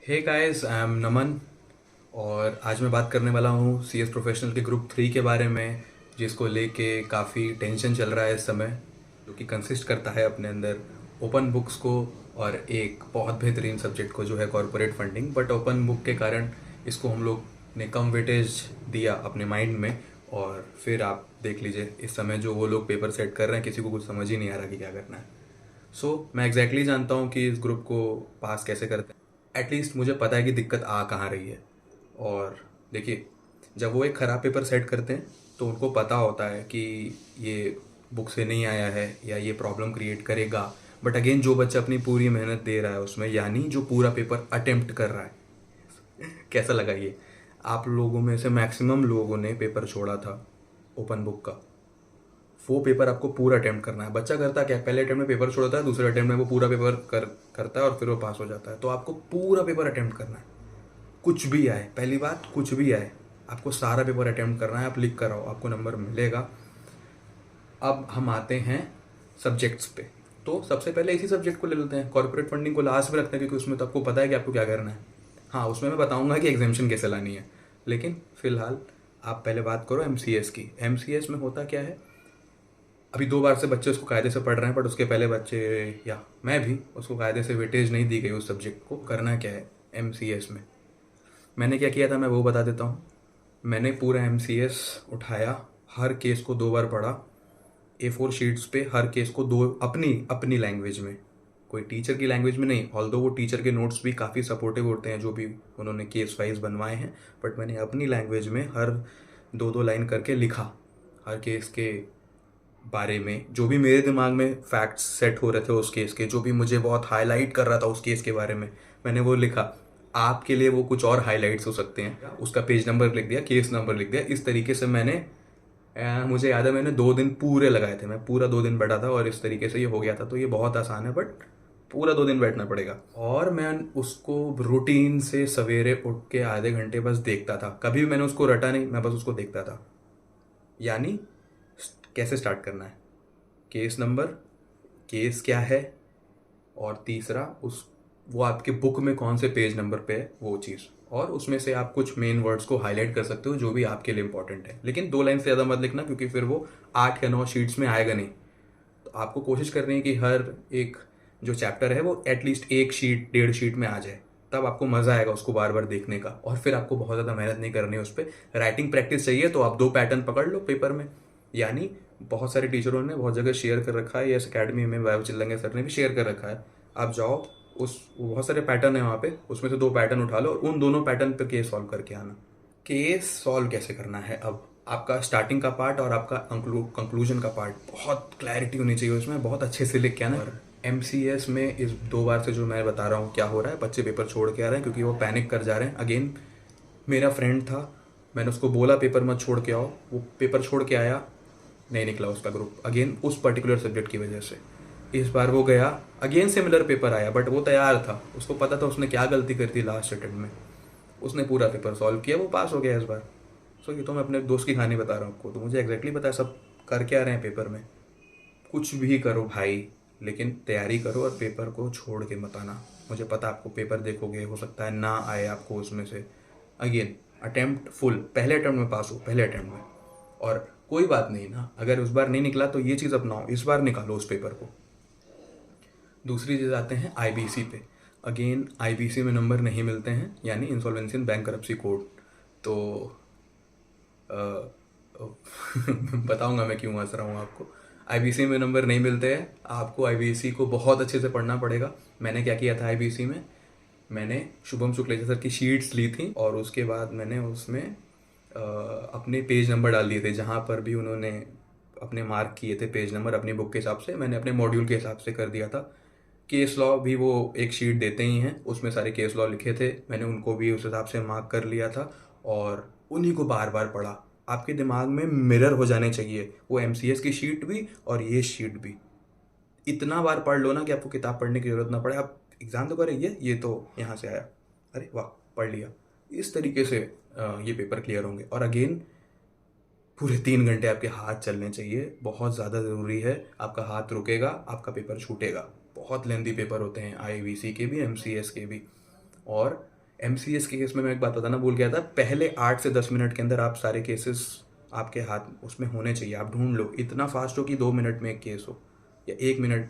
Hey guys, I am नमन। और आज मैं बात करने वाला हूँ CS प्रोफेशनल के ग्रुप 3 के बारे में, जिसको लेके काफ़ी टेंशन चल रहा है इस समय। जो कि कंसिस्ट करता है अपने अंदर ओपन बुक्स को और एक बहुत बेहतरीन सब्जेक्ट को जो है corporate funding. But open book के कारण इसको हम लोग ने कम वेटेज दिया अपने माइंड में। और फिर आप देख लीजिए इस समय जो वो लोग पेपर सेट कर रहे हैं, किसी को कुछ समझ ही नहीं आ रहा कि क्या करना है। मैं एग्जैक्टली जानता हूँ कि इस ग्रुप को पास कैसे करते हैं। एटलीस्ट मुझे पता है कि दिक्कत आ कहाँ रही है। और देखिए, जब वो एक ख़राब पेपर सेट करते हैं तो उनको पता होता है कि ये बुक से नहीं आया है या ये प्रॉब्लम क्रिएट करेगा। बट अगेन, जो बच्चा अपनी पूरी मेहनत दे रहा है उसमें, यानी जो पूरा पेपर अटेम्प्ट कर रहा है, कैसा लगा ये? आप लोगों में से मैक्सिमम लोगों ने पेपर छोड़ा था ओपन बुक का। वो पेपर आपको पूरा अटेम्प्ट करना है। बच्चा करता क्या, पहले अटेम्प्ट में पेपर छोड़ता है, दूसरे अटेम्प्ट में वो पूरा पेपर करता है और फिर वो पास हो जाता है। तो आपको पूरा पेपर अटेम्प्ट करना है, कुछ भी आए। पहली बात, कुछ भी आए, आपको सारा पेपर अटेम्प्ट करना है। आप लिख कर आओ, आपको नंबर मिलेगा। अब हम आते हैं सब्जेक्ट्स पे। तो सबसे पहले इसी सब्जेक्ट को ले लेते हैं, कॉर्पोरेट फंडिंग को लास्ट में रखते हैं, क्योंकि उसमें तो आपको पता है कि आपको क्या करना है। हाँ, उसमें मैं बताऊंगा कि एग्जामेशन कैसे लानी है, लेकिन फिलहाल आप पहले बात करो MCS की। MCS में होता क्या है, अभी 2 बार से बच्चे उसको कायदे से पढ़ रहे हैं, बट उसके पहले बच्चे या मैं भी, उसको कायदे से वेटेज नहीं दी गई उस सब्जेक्ट को। करना क्या है MCS में, मैंने क्या किया था मैं वो बता देता हूँ। मैंने पूरा MCS उठाया, हर केस को 2 बार पढ़ा, A4 शीट्स पे हर केस को दो, अपनी अपनी लैंग्वेज में, कोई टीचर की लैंग्वेज में नहीं। ऑल्दो वो टीचर के नोट्स भी काफ़ी सपोर्टिव होते हैं जो भी उन्होंने केस वाइज बनवाए हैं, बट मैंने अपनी लैंग्वेज में हर 2-2 लाइन करके लिखा। हर केस के बारे में जो भी मेरे दिमाग में फैक्ट्स सेट हो रहे थे उस केस के, जो भी मुझे बहुत हाईलाइट कर रहा था उस केस के बारे में, मैंने वो लिखा। आपके लिए वो कुछ और हाईलाइट्स हो सकते हैं, उसका पेज नंबर लिख दिया, केस नंबर लिख दिया। इस तरीके से मैंने मुझे याद है मैंने 2 दिन पूरे लगाए थे। मैं पूरा 2 दिन बैठा था और इस तरीके से ये हो गया था। तो ये बहुत आसान है, बट पूरा 2 दिन बैठना पड़ेगा। और मैं उसको रूटीन से सवेरे उठ के आधे घंटे बस देखता था। कभी भी मैंने उसको रटा नहीं, मैं बस उसको देखता था। यानी कैसे स्टार्ट करना है, केस नंबर, केस क्या है, और तीसरा उस वो आपके बुक में कौन से पेज नंबर पे है वो चीज़। और उसमें से आप कुछ मेन वर्ड्स को हाईलाइट कर सकते हो जो भी आपके लिए इंपॉर्टेंट है। लेकिन 2 लाइन से ज़्यादा मत लिखना, क्योंकि फिर वो 8 या 9 शीट्स में आएगा नहीं। तो आपको कोशिश करनी है कि हर एक जो चैप्टर है वो एटलीस्ट 1 शीट 1.5 शीट में आ जाए। तब आपको मज़ा आएगा उसको बार बार देखने का। और फिर आपको बहुत ज़्यादा मेहनत नहीं करनी है उस पर। राइटिंग प्रैक्टिस चाहिए तो आप 2 पैटर्न पकड़ लो पेपर में। यानी बहुत सारे टीचरों ने बहुत जगह शेयर कर रखा है, यस अकेडमी में वाइव चिल्लंगे सर ने भी शेयर कर रखा है। आप जाओ, उस बहुत सारे पैटर्न है वहाँ पे, उसमें से 2 पैटर्न उठा लो और उन दोनों पैटर्न पे केस सॉल्व करके आना। केस सॉल्व कैसे करना है, अब आपका स्टार्टिंग का पार्ट और आपका कंक्लूजन का पार्ट बहुत क्लैरिटी होनी चाहिए उसमें, बहुत अच्छे से लिख के आना। और MCS में इस 2 बार से जो मैं बता रहा हूँ क्या हो रहा है, बच्चे पेपर छोड़ के आ रहे हैं क्योंकि वो पैनिक कर जा रहे हैं। अगेन, मेरा फ्रेंड था, मैंने उसको बोला पेपर मत छोड़ के आओ, वो पेपर छोड़ के आया, नहीं निकला उसका ग्रुप, अगेन उस पर्टिकुलर सब्जेक्ट की वजह से। इस बार वो गया, अगेन सिमिलर पेपर आया, बट वो तैयार था, उसको पता था उसने क्या गलती कर दी लास्ट अटेम्प्ट में। उसने पूरा पेपर सॉल्व किया, वो पास हो गया इस बार। ये तो मैं अपने दोस्त की कहानी बता रहा हूँ आपको, तो मुझे एग्जैक्टली पता है सब कर क्या रहे हैं पेपर में। कुछ भी करो भाई, लेकिन तैयारी करो और पेपर को छोड़ के मत आना। मुझे पता आपको पेपर देखोगे, हो सकता है ना आए आपको उसमें से। अगेन, अटेम्प्ट फुल, पहले अटेम्प्ट में पास हो, पहले अटेम्प्ट में। और कोई बात नहीं ना, अगर उस बार नहीं निकला तो ये चीज़ अपनाओ, इस बार निकालो उस पेपर को। दूसरी चीज़ आते हैं IBC पे। अगेन, IBC में नंबर नहीं मिलते हैं, यानी इंसॉल्वेंसी एंड बैंकरप्सी कोड। तो बताऊंगा मैं क्यों हंस रहा हूँ आपको। IBC में नंबर नहीं मिलते हैं, आपको IBC को बहुत अच्छे से पढ़ना पड़ेगा। मैंने क्या किया था IBC में, मैंने शुभम शुक्लेचा सर की शीट्स ली थी और उसके बाद मैंने उसमें अपने पेज नंबर डाल दिए थे। जहाँ पर भी उन्होंने अपने मार्क किए थे पेज नंबर अपनी बुक के हिसाब से, मैंने अपने मॉड्यूल के हिसाब से कर दिया था। केस लॉ भी वो एक शीट देते ही हैं, उसमें सारे केस लॉ लिखे थे, मैंने उनको भी उस हिसाब से मार्क कर लिया था और उन्हीं को बार बार पढ़ा। आपके दिमाग में मिरर हो जाने चाहिए वो MCS की शीट भी और ये शीट भी। इतना बार पढ़ लो ना कि आपको किताब पढ़ने की जरूरत ना पड़े। आप एग्जाम तो करेंगे, ये तो यहाँ से आया, अरे वाह पढ़ लिया। इस तरीके से ये पेपर क्लियर होंगे। और अगेन, पूरे 3 घंटे आपके हाथ चलने चाहिए, बहुत ज़्यादा ज़रूरी है। आपका हाथ रुकेगा, आपका पेपर छूटेगा। बहुत लेंदी पेपर होते हैं IBC के भी, MCS के भी। और MCS के केस में मैं एक बात बताना भूल गया था, पहले 8 से 10 मिनट के अंदर आप सारे केसेस आपके हाथ उसमें होने चाहिए। आप ढूंढ लो, इतना फास्ट हो कि 2 मिनट में एक केस हो, या 1 मिनट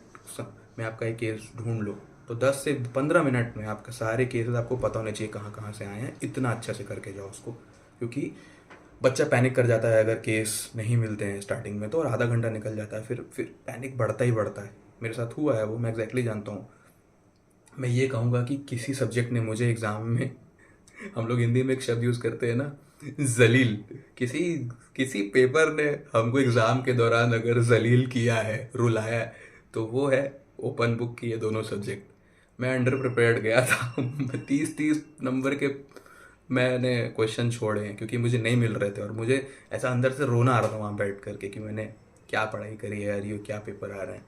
में आपका एक केस ढूंढ लो। तो 10 से 15 मिनट में आपके सारे केसेस आपको पता होने चाहिए कहाँ कहाँ से आए हैं। इतना अच्छा से करके जाओ उसको, क्योंकि बच्चा पैनिक कर जाता है अगर केस नहीं मिलते हैं स्टार्टिंग में तो, और आधा घंटा निकल जाता है, फिर पैनिक बढ़ता ही बढ़ता है। मेरे साथ हुआ है वो, मैं एग्जैक्टली जानता हूँ। मैं ये कहूँगा कि किसी सब्जेक्ट ने मुझे एग्ज़ाम में हम लोग हिंदी में एक शब्द यूज़ करते हैं ना, जलील। किसी किसी पेपर ने हमको एग्ज़ाम के दौरान अगर जलील किया है, रुलाया है, तो वो है ओपन बुक की ये दोनों सब्जेक्ट। मैं अंडर प्रिपेयर्ड गया था 30-30 नंबर के मैंने क्वेश्चन छोड़े हैं क्योंकि मुझे नहीं मिल रहे थे, और मुझे ऐसा अंदर से रोना आ रहा था वहाँ बैठ करके कि मैंने क्या पढ़ाई करी है यार, ये क्या पेपर आ रहे हैं।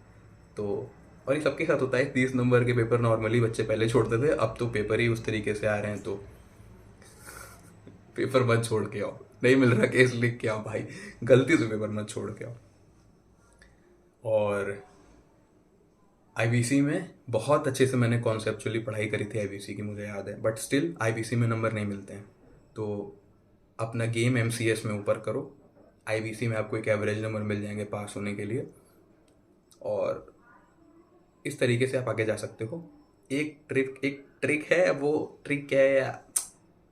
तो और ये सबके साथ होता है, 30 नंबर के पेपर नॉर्मली बच्चे पहले छोड़ते थे, अब तो पेपर ही उस तरीके से आ रहे हैं। तो पेपर मत छोड़ के आओ, नहीं मिल रहा केस लिख के आओ भाई, गलती से पेपर मत छोड़ के आओ। और IBC में बहुत अच्छे से मैंने कॉन्सेप्चुअली पढ़ाई करी थी IBC की, मुझे याद है, बट स्टिल IBC में नंबर नहीं मिलते हैं। तो अपना गेम MCS में ऊपर करो, IBC में आपको एक एवरेज नंबर मिल जाएंगे पास होने के लिए, और इस तरीके से आप आगे जा सकते हो। एक ट्रिक है, वो ट्रिक क्या है,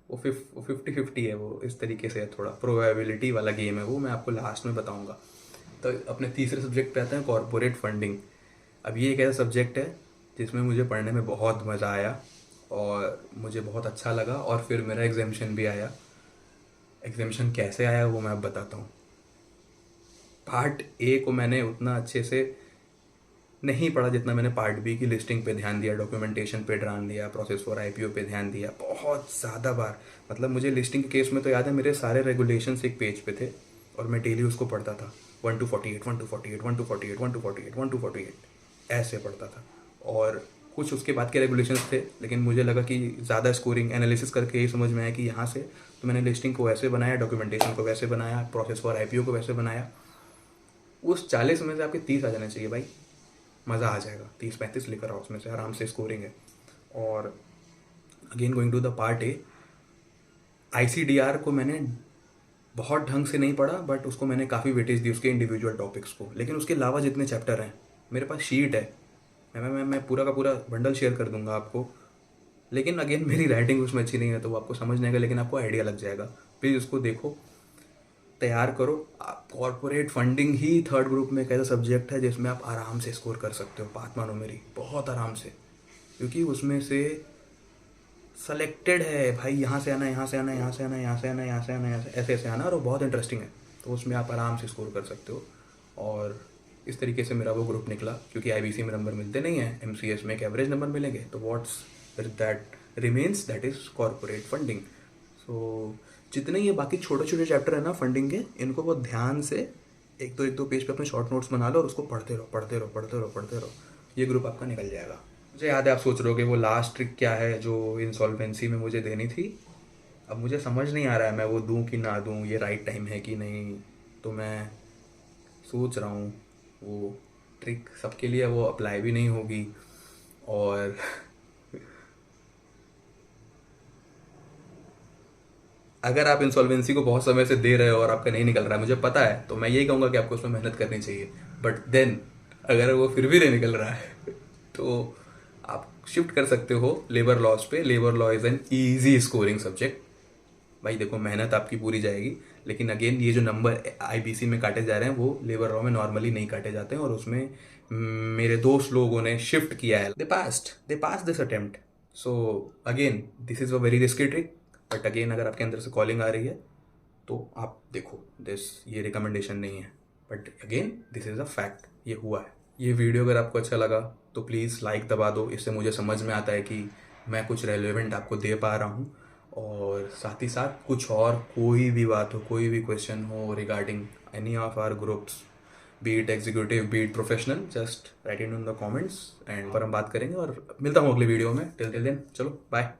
वो 50-50 है, वो इस तरीके से है, थोड़ा प्रोबेबिलिटी वाला गेम है वो, मैं आपको लास्ट में बताऊंगा। तो अपने तीसरे सब्जेक्ट पे आते हैं, कॉरपोरेट फंडिंग। अब ये एक ऐसा सब्जेक्ट है जिसमें मुझे पढ़ने में बहुत मज़ा आया और मुझे बहुत अच्छा लगा, और फिर मेरा एग्जामिशन भी आया। एग्जामिशन कैसे आया वो मैं अब बताता हूँ। पार्ट A को मैंने उतना अच्छे से नहीं पढ़ा जितना मैंने पार्ट B की लिस्टिंग पे ध्यान दिया, डॉक्यूमेंटेशन पे ध्यान दिया, प्रोसेस फॉर IPO पे ध्यान दिया बहुत ज़्यादा बार। मतलब मुझे लिस्टिंग के केस में तो याद है, मेरे सारे रेगुलेशंस एक पेज पे थे और मैं डेली उसको पढ़ता था, 1 to 48, 1 to 48, 1 to 48, 1 to 48, 1 to 48 ऐसे पढ़ता था। और कुछ उसके बाद के रेगुलेशंस थे, लेकिन मुझे लगा कि ज़्यादा स्कोरिंग एनालिसिस करके यही समझ में आया कि यहाँ से, तो मैंने लिस्टिंग को वैसे बनाया, डॉक्यूमेंटेशन को वैसे बनाया, प्रोसेस फॉर IPO को वैसे बनाया। उस 40 में से आपके 30 आ जाने चाहिए भाई, मज़ा आ जाएगा। 30-35 लेकर आओ, उसमें से आराम से स्कोरिंग है। और again going to the part A, ICDR को मैंने बहुत ढंग से नहीं पढ़ा, बट उसको मैंने काफ़ी वेटेज दी उसके इंडिविजुअल टॉपिक्स को। लेकिन उसके अलावा जितने चैप्टर हैं, मेरे पास शीट है, मैं पूरा का पूरा बंडल शेयर कर दूंगा आपको। लेकिन अगेन मेरी राइटिंग उसमें अच्छी नहीं है तो वो आपको समझ नहीं आएगा, लेकिन आपको आइडिया लग जाएगा। प्लीज़ उसको देखो, तैयार करो। कॉर्पोरेट फंडिंग ही थर्ड ग्रुप में एक ऐसा सब्जेक्ट है जिसमें आप आराम से स्कोर कर सकते हो, बात मानो मेरी, बहुत आराम से, क्योंकि उसमें से सेलेक्टेड है भाई, यहाँ से आना, यहाँ से आना, यहाँ से आना, यहाँ से आना, यहाँ से आना, ऐसे ऐसे आना, और वो बहुत इंटरेस्टिंग है। तो उसमें आप आराम से स्कोर कर सकते हो। और इस तरीके से मेरा वो ग्रुप निकला, क्योंकि IBC में नंबर मिलते नहीं हैं, MCS में एक एवरेज नंबर मिलेंगे, तो what's that remains, that is corporate funding. So जितने ये बाकी छोटे छोटे चैप्टर है ना फंडिंग के, इनको बहुत ध्यान से एक दो पेज पे अपने शॉर्ट नोट्स बना लो और उसको पढ़ते रहो, पढ़ते रहो, पढ़ते रहो, पढ़ते रहो। ये ग्रुप आपका निकल जाएगा। मुझे याद है, आप सोच रहे हो कि वो लास्ट ट्रिक क्या है जो इंसॉल्वेंसी में मुझे देनी थी। अब मुझे समझ नहीं आ रहा है मैं वो दूं कि ना दूं, ये राइट टाइम है कि नहीं। तो मैं सोच रहा हूँ वो ट्रिक सबके लिए वो अप्लाई भी नहीं होगी। और अगर आप इंसॉल्वेंसी को बहुत समय से दे रहे हो और आपका नहीं निकल रहा है, मुझे पता है, तो मैं यही कहूँगा कि आपको उसमें मेहनत करनी चाहिए। बट देन अगर वो फिर भी नहीं निकल रहा है तो आप शिफ्ट कर सकते हो लेबर लॉज पे। Labour law is an easy scoring subject. भाई देखो, मेहनत आपकी पूरी जाएगी, लेकिन अगेन ये जो नंबर IBC में काटे जा रहे हैं वो लेबर लॉ में नॉर्मली नहीं काटे जाते हैं, और उसमें मेरे दोस्त लोगों ने शिफ्ट किया है। They pass this attempt. So again this is a very risky trick, but again अगर आपके अंदर से कॉलिंग आ रही है तो आप देखो, ये रिकमेंडेशन नहीं है, but again this is a fact, ये हुआ है। ये वीडियो अगर आपको अच्छा लगा तो प्लीज़ लाइक दबा दो, इससे मुझे समझ में आता है कि मैं कुछ रेलेवेंट आपको दे पा रहा हूँ। और साथ ही साथ कुछ और कोई भी बात हो, कोई भी क्वेश्चन हो regarding any of our groups, be it executive, be it professional, just write in the comments and पर हम बात करेंगे। और मिलता हूँ अगले वीडियो में। टिल देन चलो बाय।